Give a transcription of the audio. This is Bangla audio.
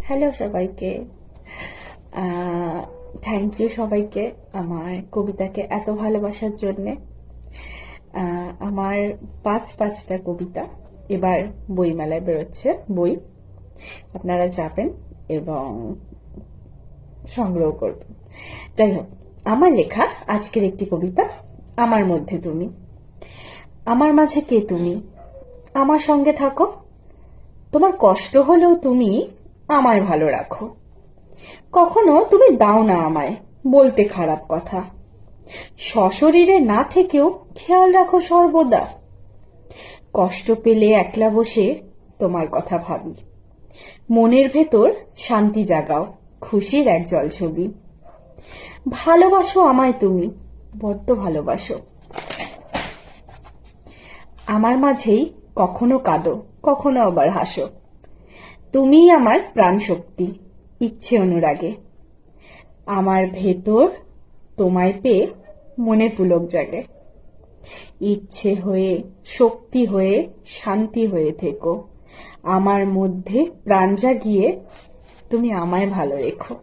হ্যালো সবাইকে। থ্যাংক ইউ সবাইকে আমার কবিতাকে এত ভালোবাসার জন্যে। আমার পাঁচটা কবিতা এবার বইমেলায় বেরোচ্ছে। বই আপনারা যাবেন এবং সংগ্রহ করবেন। যাই হোক, আমার লেখা আজকের একটি কবিতা, আমার মধ্যে তুমি। আমার মাঝে কে তুমি? আমার সঙ্গে থাকো, তোমার কষ্ট হলেও তুমি আমায় ভালো রাখো। কখনো তুমি দাও না আমায় বলতে খারাপ কথা, সশরীরে না থেকেও খেয়াল রাখো সর্বদা। কষ্ট পেলে একলা বসে তোমার কথা ভাবি, মনের ভেতর শান্তি জাগাও খুশির এক জলছবি। ভালোবাসো আমায় তুমি, বড্ড ভালোবাসো। আমার মাঝেই কখনো কাঁদো, কখনো আবার হাসো। তুমিই আমার প্রাণ শক্তি, ইচ্ছে অনুরাগে। আমার ভেতর তোমায় পেয়ে মনে পুলক জাগে। ইচ্ছে হয়ে, শক্তি হয়ে, শান্তি হয়ে থেকো। আমার মধ্যে প্রাণ জাগিয়ে তুমি আমায় ভালো রেখো।